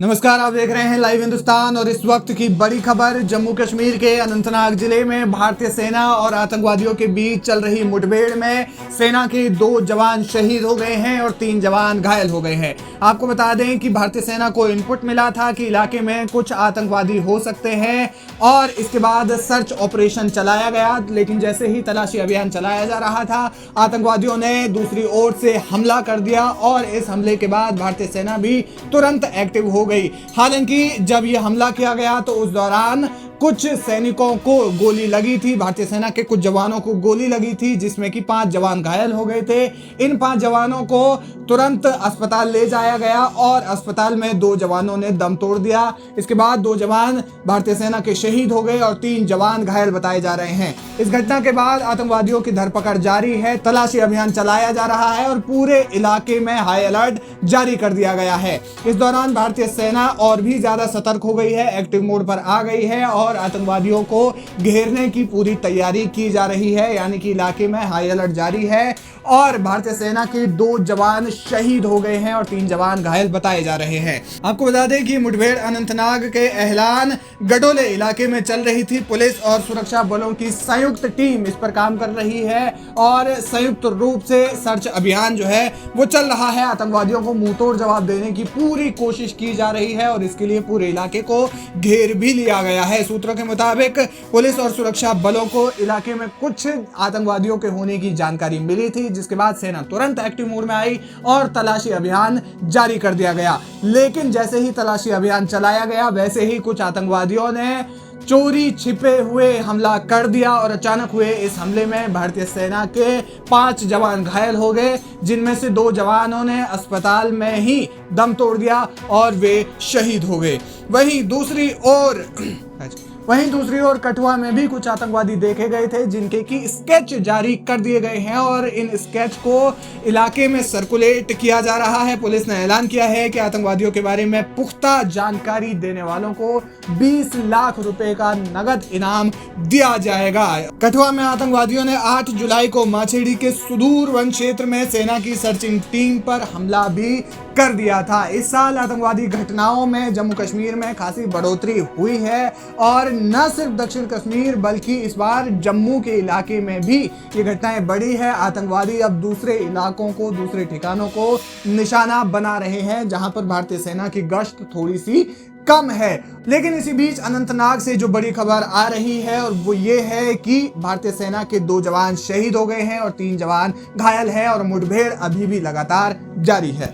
नमस्कार, आप देख रहे हैं लाइव हिंदुस्तान और इस वक्त की बड़ी खबर। जम्मू कश्मीर के अनंतनाग जिले में भारतीय सेना और आतंकवादियों के बीच चल रही मुठभेड़ में सेना के 2 जवान शहीद हो गए हैं और 3 जवान घायल हो गए हैं। आपको बता दें कि भारतीय सेना को इनपुट मिला था कि इलाके में कुछ आतंकवादी हो सकते हैं और इसके बाद सर्च ऑपरेशन चलाया गया, लेकिन जैसे ही तलाशी अभियान चलाया जा रहा था आतंकवादियों ने दूसरी ओर से हमला कर दिया और इस हमले के बाद भारतीय सेना भी तुरंत एक्टिव हो गई। हालांकि जब यह हमला किया गया तो उस दौरान कुछ सैनिकों को गोली लगी थी, भारतीय सेना के कुछ जवानों को गोली लगी थी, जिसमें कि 5 जवान घायल हो गए थे। इन 5 जवानों को तुरंत अस्पताल ले जाया गया और अस्पताल में 2 जवानों ने दम तोड़ दिया। इसके बाद 2 जवान भारतीय सेना के शहीद हो गए और 3 जवान घायल बताए जा रहे हैं। इस घटना के बाद आतंकवादियों की धरपकड़ जारी है, तलाशी अभियान चलाया जा रहा है और पूरे इलाके में हाई अलर्ट जारी कर दिया गया है। इस दौरान भारतीय सेना और भी ज्यादा सतर्क हो गई है, एक्टिव मोड पर आ गई है और आतंकवादियों को घेरने की पूरी तैयारी की जा रही है, यानी कि इलाके में हाई अलर्ट जारी है और भारतीय सेना के 2 जवान शहीद हो गए हैं और 3 जवान घायल बताए जा रहे हैं। आपको बता दें कि मुठभेड़ अनंतनाग के एहलान गडोले इलाके में चल रही थी। पुलिस और सुरक्षा बलों की संयुक्त टीम इस पर काम कर रही है और संयुक्त रूप से सर्च अभियान जो है वो चल रहा है। आतंकवादियों को मुंहतोड़ जवाब देने की पूरी कोशिश की जा रही है और इसके लिए पूरे इलाके को घेर भी लिया गया है। सूत्रों के मुताबिक पुलिस और सुरक्षा बलों को इलाके में कुछ आतंकवादियों के होने की जानकारी मिली थी, जिसके बाद सेना तुरंत एक्टिव मोड में आई और तलाशी अभियान जारी कर दिया गया। लेकिन जैसे ही तलाशी अभियान चलाया गया वैसे ही कुछ आतंकवादियों ने चोरी छिपे हुए हमला कर दिया और अचानक हुए इस हमले में भारतीय सेना के 5 जवान घायल हो गए, जिनमें से 2 जवानों ने अस्पताल में ही दम तोड़ दिया और वे शहीद हो गए। वहीं दूसरी ओर कठुआ में भी कुछ आतंकवादी देखे गए थे, जिनके की स्केच जारी कर दिए गए हैं और इन स्केच को इलाके में सर्कुलेट किया जा रहा है। पुलिस ने ऐलान किया है कि आतंकवादियों के बारे में पुख्ता जानकारी देने वालों को 20 लाख रुपए का नगद इनाम दिया जाएगा। कठुआ में आतंकवादियों ने 8 जुलाई को माछेड़ी के सुदूर वन क्षेत्र में सेना की सर्चिंग टीम पर हमला भी कर दिया था। इस साल आतंकवादी घटनाओं में जम्मू कश्मीर में खासी बढ़ोतरी हुई है और न सिर्फ दक्षिण कश्मीर बल्कि इस बार जम्मू के इलाके में भी ये घटनाएं बढ़ी है। आतंकवादी अब दूसरे इलाकों को, दूसरे ठिकानों को निशाना बना रहे हैं, जहां पर भारतीय सेना की गश्त थोड़ी सी कम है। लेकिन इसी बीच अनंतनाग से जो बड़ी खबर आ रही है और वो ये है कि भारतीय सेना के 2 जवान शहीद हो गए हैं और 3 जवान घायल हैं और मुठभेड़ अभी भी लगातार जारी है।